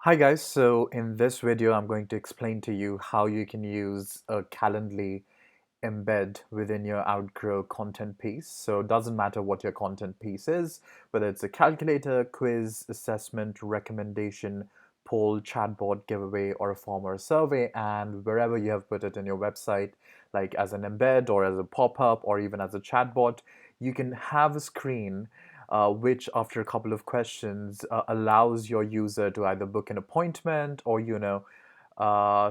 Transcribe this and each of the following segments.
Hi guys, so in this video I'm going to explain to you how you can use a Calendly embed within your Outgrow content piece. So it doesn't matter what your content piece is, whether it's a calculator, quiz, assessment, recommendation, poll, chatbot, giveaway, or a form or a survey, and wherever you have put it in your website, like as an embed or as a pop-up or even as a chatbot, you can have a screen which after a couple of questions allows your user to either book an appointment or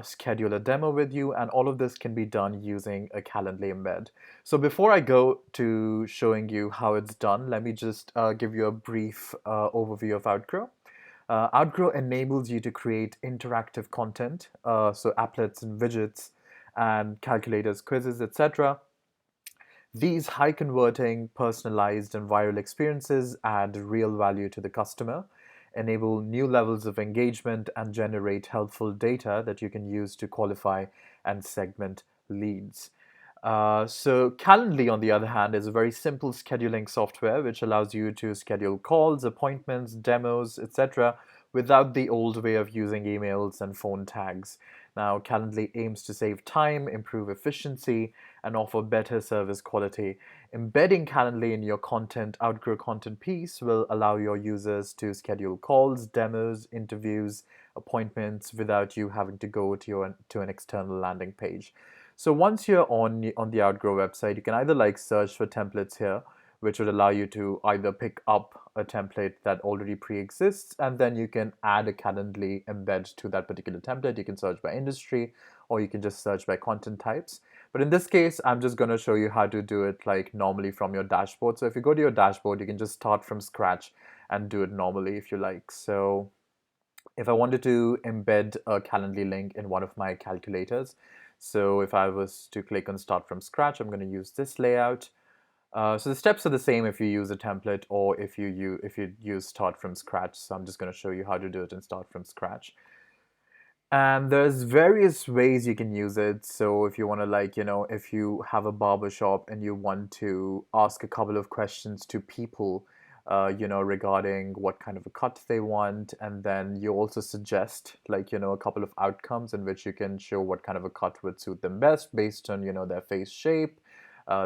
schedule a demo with you, and all of this can be done using a Calendly embed. So before I go to showing you how it's done, let me just give you a brief overview of Outgrow. Outgrow enables you to create interactive content, so applets and widgets and calculators, quizzes, etc. These high converting, personalized, and viral experiences add real value to the customer, enable new levels of engagement, and generate helpful data that you can use to qualify and segment leads. So Calendly, on the other hand, is a very simple scheduling software which allows you to schedule calls, appointments, demos, etc., without the old way of using emails and phone tags. Now, Calendly aims to save time, improve efficiency, and offer better service quality. Embedding Calendly in your content, Outgrow content piece will allow your users to schedule calls, demos, interviews, appointments without you having to go to an external landing page. So once you're on the Outgrow website, you can either like search for templates here, which would allow you to either pick up a template that already pre-exists, and then you can add a Calendly embed to that particular template. You can search by industry, or you can just search by content types. But in this case, I'm just going to show you how to do it like normally from your dashboard. So if you go to your dashboard, you can just start from scratch and do it normally if you like. So if I wanted to embed a Calendly link in one of my calculators, so if I was to click on start from scratch, I'm going to use this layout. So the steps are the same if you use a template or if you use start from scratch. So I'm just going to show you how to do it in start from scratch. And there's various ways you can use it. So if you want to if you have a barber shop and you want to ask a couple of questions to people, regarding what kind of a cut they want, and then you also suggest a couple of outcomes in which you can show what kind of a cut would suit them best based on, their face shape,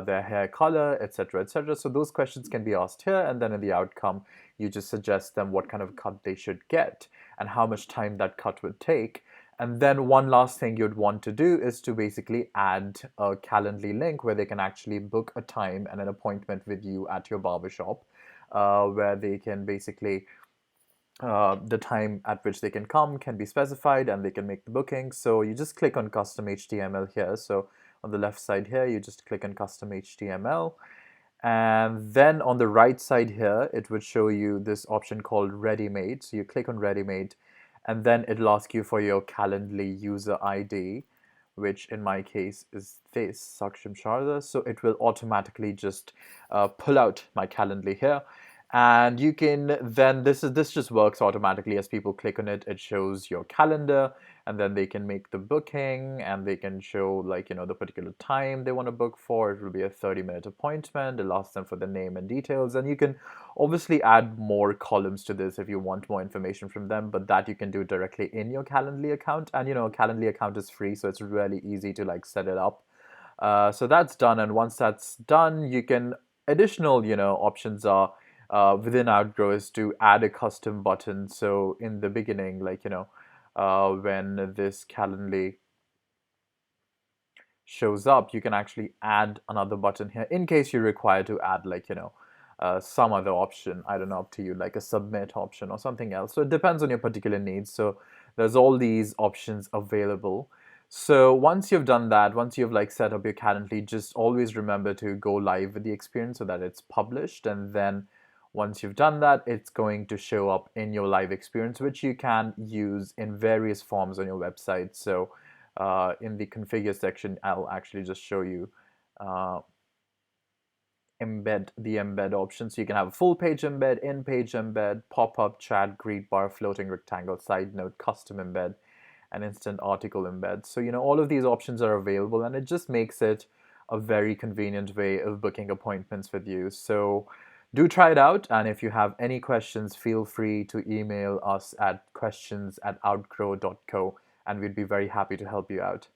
their hair color, etc., etc. So those questions can be asked here, and then in the outcome, you just suggest them what kind of cut they should get and how much time that cut would take. And then one last thing you'd want to do is to basically add a Calendly link where they can actually book a time and an appointment with you at your barbershop, where they can basically the time at which they can be specified and they can make the booking. So you just click on custom HTML here. So on the left side here, you just click on custom HTML. And then on the right side here, it would show you this option called ready-made. So you click on ready-made, and then it'll ask you for your Calendly user ID, which in my case is this, Saksham Sharda. So it will automatically just pull out my Calendly here. And you can then, this just works automatically as people click on it. It shows your calendar, and then they can make the booking, and they can show the particular time they want to book for. It will be a 30-minute appointment. It'll ask them for the name and details, and you can obviously add more columns to this if you want more information from them, but that you can do directly in your Calendly account. And a Calendly account is free, so it's really easy to set it up. So that's done, and once that's done, you can additional options are within Outgrow is to add a custom button. So in the beginning, when this Calendly shows up, you can actually add another button here in case you require to add some other option. I don't know, up to you, like a submit option or something else. So it depends on your particular needs. So there's all these options available. So once you've done that, once you've set up your Calendly, just always remember to go live with the experience so that it's published. And then once you've done that, it's going to show up in your live experience, which you can use in various forms on your website. So in the configure section, I'll actually just show you uh, the embed option. So you can have a full page embed, in-page embed, pop-up, chat, greet bar, floating rectangle, side note, custom embed, and instant article embed. So all of these options are available, and it just makes it a very convenient way of booking appointments with you. So Do try it out, and if you have any questions, feel free to email us at questions@outgrow.co, and we'd be very happy to help you out.